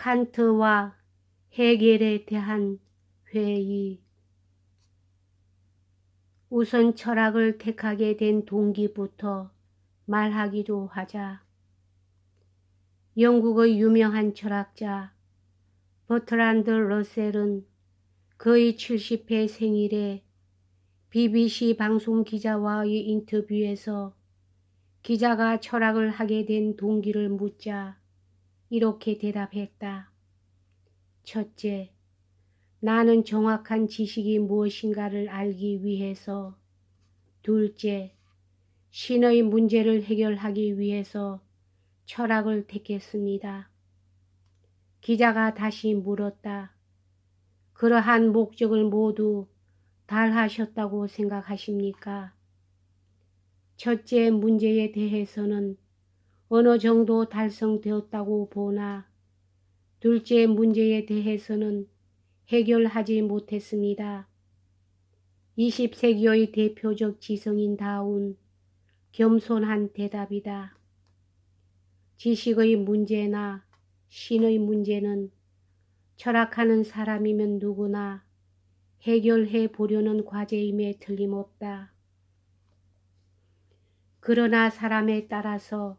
칸트와 헤겔에 대한 회의. 우선 철학을 택하게 된 동기부터 말하기로 하자. 영국의 유명한 철학자 버트란드 러셀은 그의 70회 생일에 BBC 방송 기자와의 인터뷰에서 기자가 철학을 하게 된 동기를 묻자 이렇게 대답했다. 첫째, 나는 정확한 지식이 무엇인가를 알기 위해서. 둘째, 신의 문제를 해결하기 위해서 철학을 택했습니다. 기자가 다시 물었다. 그러한 목적을 모두 달하셨다고 생각하십니까? 첫째 문제에 대해서는 어느 정도 달성되었다고 보나 둘째 문제에 대해서는 해결하지 못했습니다. 20세기의 대표적 지성인다운 겸손한 대답이다. 지식의 문제나 신의 문제는 철학하는 사람이면 누구나 해결해 보려는 과제임에 틀림없다. 그러나 사람에 따라서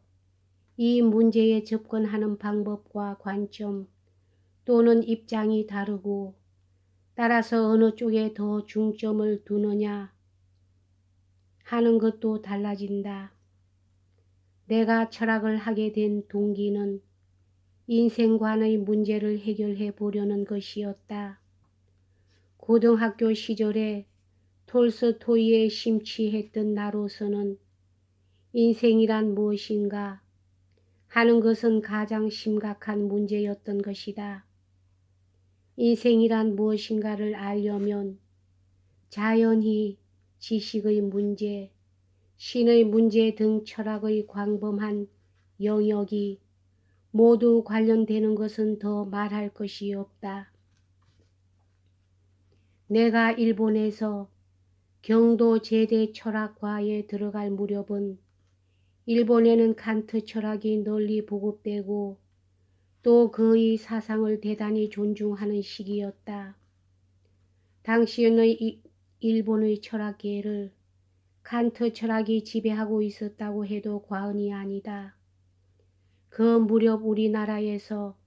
이 문제에 접근하는 방법과 관점 또는 입장이 다르고 따라서 어느 쪽에 더 중점을 두느냐 하는 것도 달라진다. 내가 철학을 하게 된 동기는 인생관의 문제를 해결해 보려는 것이었다. 고등학교 시절에 톨스토이에 심취했던 나로서는 인생이란 무엇인가 하는 것은 가장 심각한 문제였던 것이다. 인생이란 무엇인가를 알려면 자연히 지식의 문제, 신의 문제 등 철학의 광범한 영역이 모두 관련되는 것은 더 말할 것이 없다. 내가 일본에서 경도 제대 철학과에 들어갈 무렵은 일본에는 칸트 철학이 널리 보급되고 또 그의 사상을 대단히 존중하는 시기였다. 당시의 일본의 철학계를 칸트 철학이 지배하고 있었다고 해도 과언이 아니다. 그 무렵 우리나라에서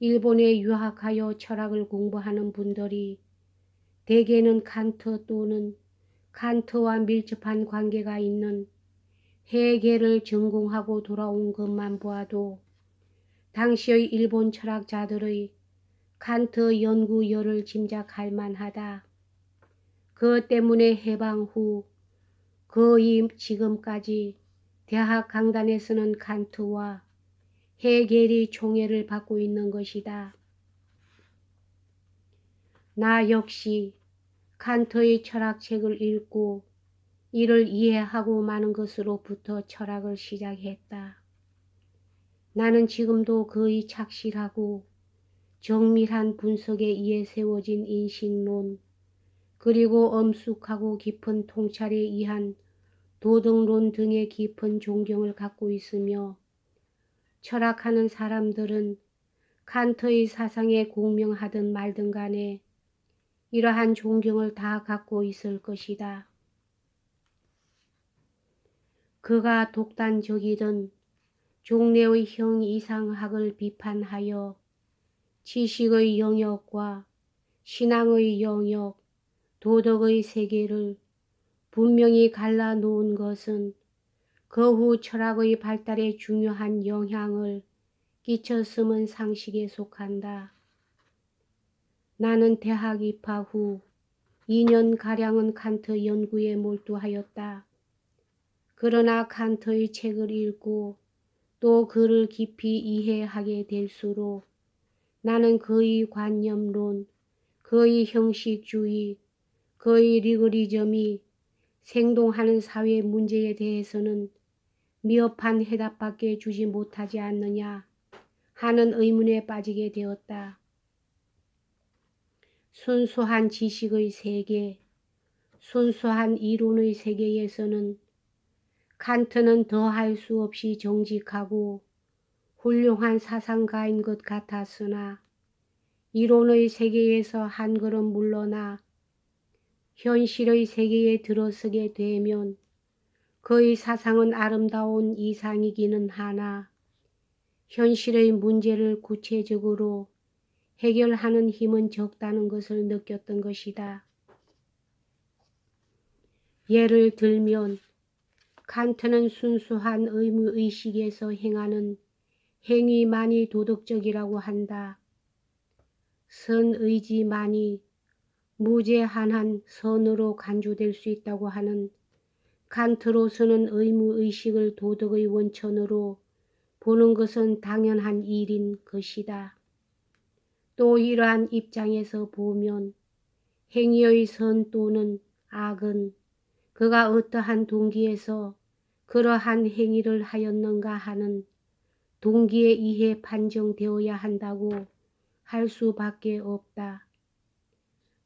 일본에 유학하여 철학을 공부하는 분들이 대개는 칸트 또는 칸트와 밀접한 관계가 있는 헤겔을 전공하고 돌아온 것만 보아도 당시의 일본 철학자들의 칸트 연구열을 짐작할 만하다. 그 때문에 해방 후 거의 지금까지 대학 강단에서는 칸트와 헤겔이 총애를 받고 있는 것이다. 나 역시 칸트의 철학책을 읽고 이를 이해하고 마는 것으로부터 철학을 시작했다. 나는 지금도 그의 착실하고 정밀한 분석에 의해 세워진 인식론 그리고 엄숙하고 깊은 통찰에 의한 도덕론 등에 깊은 존경을 갖고 있으며 철학하는 사람들은 칸트의 사상에 공명하든 말든 간에 이러한 존경을 다 갖고 있을 것이다. 그가 독단적이든 종래의 형이상학을 비판하여 지식의 영역과 신앙의 영역, 도덕의 세계를 분명히 갈라놓은 것은 그 후 철학의 발달에 중요한 영향을 끼쳤음은 상식에 속한다. 나는 대학 입학 후 2년가량은 칸트 연구에 몰두하였다. 그러나 칸트의 책을 읽고 또 그를 깊이 이해하게 될수록 나는 그의 관념론, 그의 형식주의, 그의 리거리즘이 생동하는 사회 문제에 대해서는 미흡한 해답밖에 주지 못하지 않느냐 하는 의문에 빠지게 되었다. 순수한 지식의 세계, 순수한 이론의 세계에서는 칸트는 더할 수 없이 정직하고 훌륭한 사상가인 것 같았으나 이론의 세계에서 한 걸음 물러나 현실의 세계에 들어서게 되면 그의 사상은 아름다운 이상이기는 하나 현실의 문제를 구체적으로 해결하는 힘은 적다는 것을 느꼈던 것이다. 예를 들면 칸트는 순수한 의무의식에서 행하는 행위만이 도덕적이라고 한다. 선의지만이 무제한한 선으로 간주될 수 있다고 하는 칸트로서는 의무의식을 도덕의 원천으로 보는 것은 당연한 일인 것이다. 또 이러한 입장에서 보면 행위의 선 또는 악은 그가 어떠한 동기에서 그러한 행위를 하였는가 하는 동기에 의해 판정되어야 한다고 할 수밖에 없다.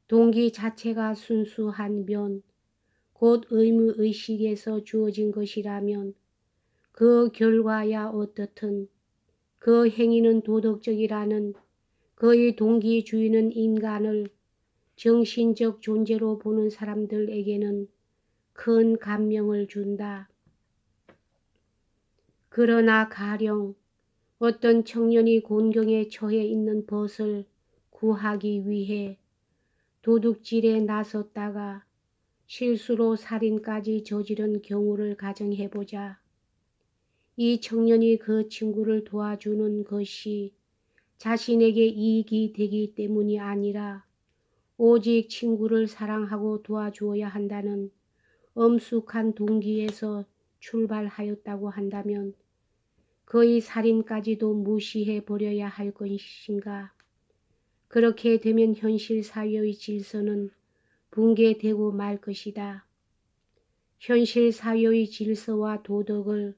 동기 자체가 순수한 곧 의무의식에서 주어진 것이라면 그 결과야 어떻든 그 행위는 도덕적이라는 그의 동기주의는 인간을 정신적 존재로 보는 사람들에게는 큰 감명을 준다. 그러나 가령 어떤 청년이 곤경에 처해 있는 벗을 구하기 위해 도둑질에 나섰다가 실수로 살인까지 저지른 경우를 가정해보자. 이 청년이 그 친구를 도와주는 것이 자신에게 이익이 되기 때문이 아니라 오직 친구를 사랑하고 도와주어야 한다는 엄숙한 동기에서 출발하였다고 한다면 그의 살인까지도 무시해 버려야 할 것인가. 그렇게 되면 현실 사회의 질서는 붕괴되고 말 것이다. 현실 사회의 질서와 도덕을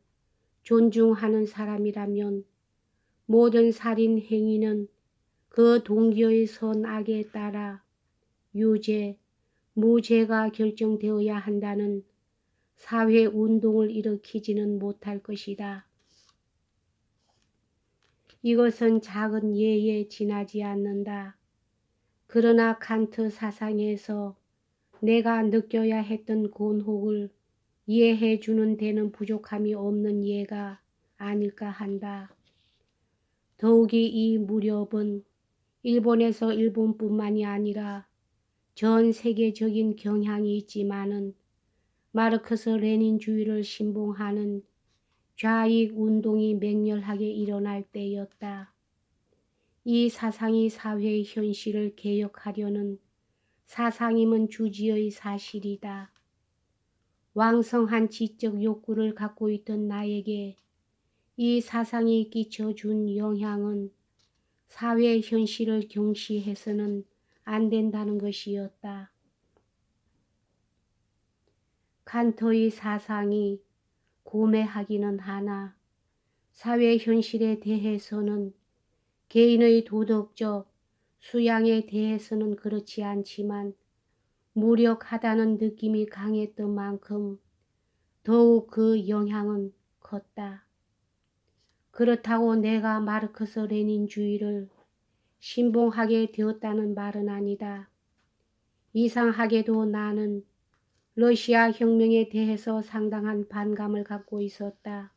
존중하는 사람이라면 모든 살인 행위는 그 동기의 선악에 따라 유죄, 무죄가 결정되어야 한다는 사회운동을 일으키지는 못할 것이다. 이것은 작은 예에 지나지 않는다. 그러나 칸트 사상에서 내가 느껴야 했던 곤혹을 이해해 주는 데는 부족함이 없는 예가 아닐까 한다. 더욱이 이 무렵은 일본에서 일본뿐만이 아니라 전 세계적인 경향이 있지만은 마르크스 레닌주의를 신봉하는 좌익 운동이 맹렬하게 일어날 때였다. 이 사상이 사회의 현실을 개혁하려는 사상임은 주지의 사실이다. 왕성한 지적 욕구를 갖고 있던 나에게 이 사상이 끼쳐준 영향은 사회 현실을 경시해서는 안 된다는 것이었다. 칸트의 사상이 고매하기는 하나 사회 현실에 대해서는 개인의 도덕적 수양에 대해서는 그렇지 않지만 무력하다는 느낌이 강했던 만큼 더욱 그 영향은 컸다. 그렇다고 내가 마르크스 레닌주의를 신봉하게 되었다는 말은 아니다. 이상하게도 나는 러시아 혁명에 대해서 상당한 반감을 갖고 있었다.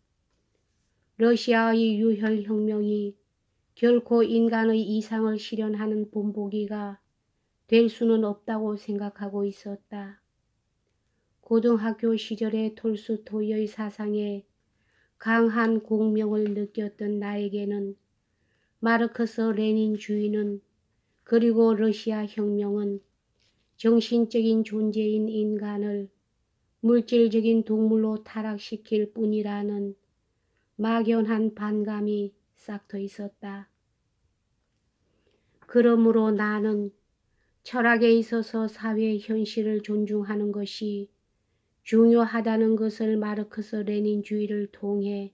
러시아의 유혈혁명이 결코 인간의 이상을 실현하는 본보기가 될 수는 없다고 생각하고 있었다. 고등학교 시절에 톨스토이의 사상에 강한 공명을 느꼈던 나에게는 마르크스 레닌주의는 그리고 러시아 혁명은 정신적인 존재인 인간을 물질적인 동물로 타락시킬 뿐이라는 막연한 반감이 싹터 있었다. 그러므로 나는 철학에 있어서 사회의 현실을 존중하는 것이 중요하다는 것을 마르크스 레닌주의를 통해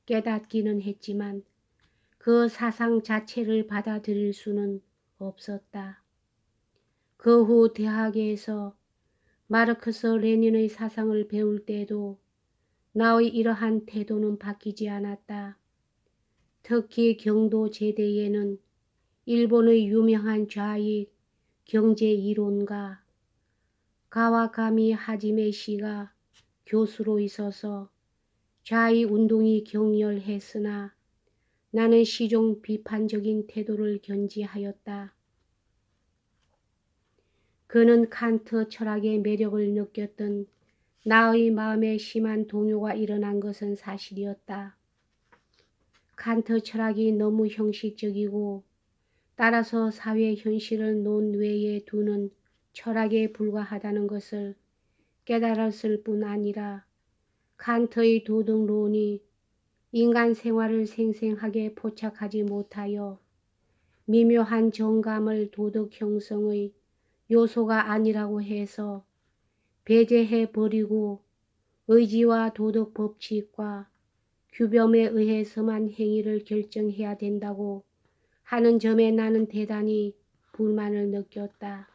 깨닫기는 했지만 그 사상 자체를 받아들일 수는 없었다. 그 후 대학에서 마르크스 레닌의 사상을 배울 때도 나의 이러한 태도는 바뀌지 않았다. 특히 경도 제대에는 일본의 유명한 좌익 경제 이론가 가와가미 하지메 씨가 교수로 있어서 좌익 운동이 격렬했으나 나는 시종 비판적인 태도를 견지하였다. 그는 칸트 철학의 매력을 느꼈던 나의 마음에 심한 동요가 일어난 것은 사실이었다. 칸트 철학이 너무 형식적이고 따라서 사회 현실을 논외에 두는 철학에 불과하다는 것을 깨달았을 뿐 아니라 칸트의 도덕론이 인간 생활을 생생하게 포착하지 못하여 미묘한 정감을 도덕 형성의 요소가 아니라고 해서 배제해버리고 의지와 도덕 법칙과 규범에 의해서만 행위를 결정해야 된다고 하는 점에 나는 대단히 불만을 느꼈다.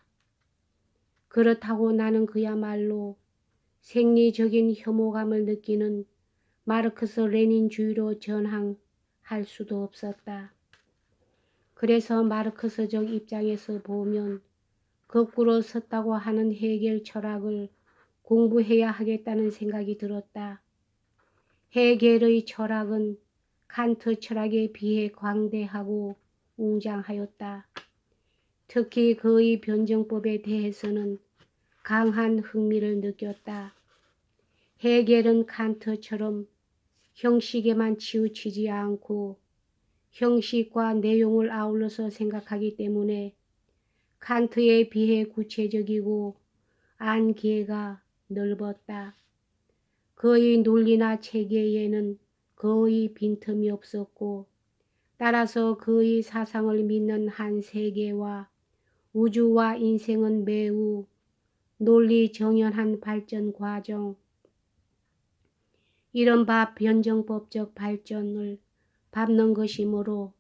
그렇다고 나는 그야말로 생리적인 혐오감을 느끼는 마르크스 레닌주의로 전향할 수도 없었다. 그래서 마르크스적 입장에서 보면 거꾸로 섰다고 하는 헤겔 철학을 공부해야 하겠다는 생각이 들었다. 헤겔의 철학은 칸트 철학에 비해 광대하고 웅장하였다. 특히 그의 변정법에 대해서는 강한 흥미를 느꼈다. 헤겔은 칸트처럼 형식에만 치우치지 않고 형식과 내용을 아울러서 생각하기 때문에 칸트에 비해 구체적이고 안개가 넓었다. 그의 논리나 체계에는 거의 빈틈이 없었고 따라서 그의 사상을 믿는 한 세계와 우주와 인생은 매우 논리 정연한 발전 과정, 이른바 변정법적 발전을 밟는 것이므로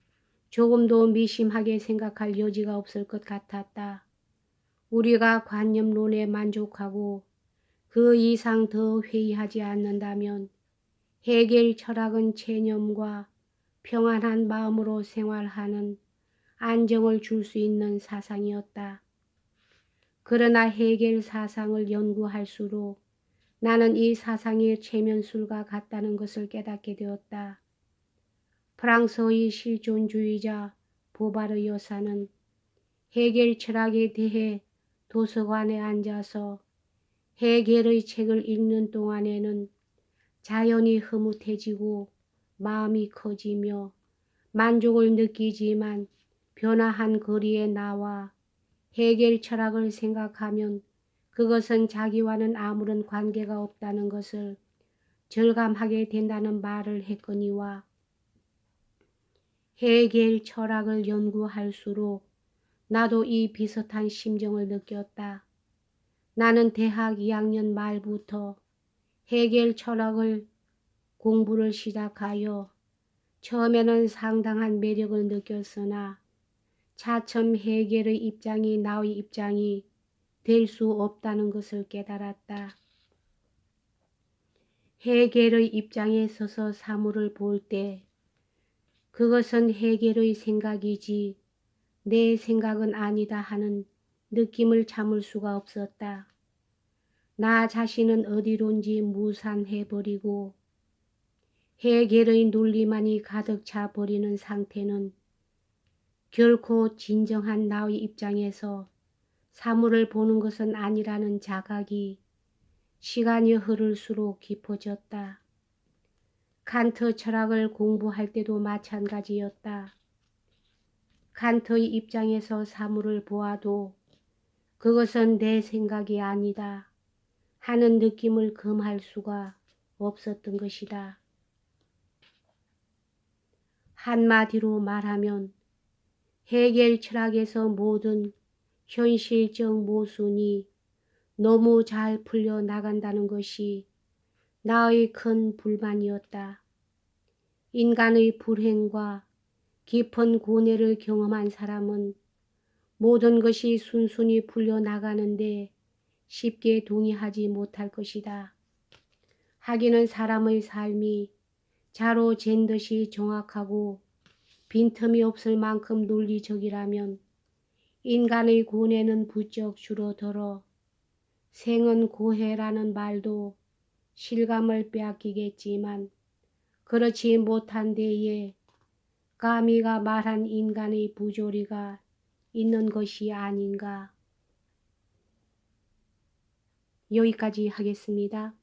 조금도 미심하게 생각할 여지가 없을 것 같았다. 우리가 관념론에 만족하고 그 이상 더 회의하지 않는다면 헤겔 철학은 체념과 평안한 마음으로 생활하는 안정을 줄 수 있는 사상이었다. 그러나 헤겔 사상을 연구할수록 나는 이 사상이 체면술과 같다는 것을 깨닫게 되었다. 프랑스의 실존주의자 보바르 여사는 헤겔 철학에 대해 도서관에 앉아서 헤겔의 책을 읽는 동안에는 자연이 흐뭇해지고 마음이 커지며 만족을 느끼지만 변화한 거리에 나와 헤겔 철학을 생각하면 그것은 자기와는 아무런 관계가 없다는 것을 절감하게 된다는 말을 했거니와 헤겔 철학을 연구할수록 나도 이 비슷한 심정을 느꼈다. 나는 대학 2학년 말부터 헤겔 철학을 공부를 시작하여 처음에는 상당한 매력을 느꼈으나 차츰 헤겔의 입장이 나의 입장이 될 수 없다는 것을 깨달았다. 헤겔의 입장에 서서 사물을 볼 때 그것은 헤겔의 생각이지 내 생각은 아니다 하는 느낌을 참을 수가 없었다. 나 자신은 어디론지 무산해버리고 헤겔의 논리만이 가득 차 버리는 상태는 결코 진정한 나의 입장에서 사물을 보는 것은 아니라는 자각이 시간이 흐를수록 깊어졌다. 칸트 철학을 공부할 때도 마찬가지였다. 칸트의 입장에서 사물을 보아도 그것은 내 생각이 아니다 하는 느낌을 금할 수가 없었던 것이다. 한마디로 말하면 헤겔 철학에서 모든 현실적 모순이 너무 잘 풀려 나간다는 것이 나의 큰 불만이었다. 인간의 불행과 깊은 고뇌를 경험한 사람은 모든 것이 순순히 풀려 나가는데 쉽게 동의하지 못할 것이다. 하기는 사람의 삶이 자로 잰 듯이 정확하고 빈틈이 없을 만큼 논리적이라면 인간의 고뇌는 부쩍 줄어들어 생은 고해라는 말도 실감을 빼앗기겠지만 그렇지 못한 데에 가미가 말한 인간의 부조리가 있는 것이 아닌가. 여기까지 하겠습니다.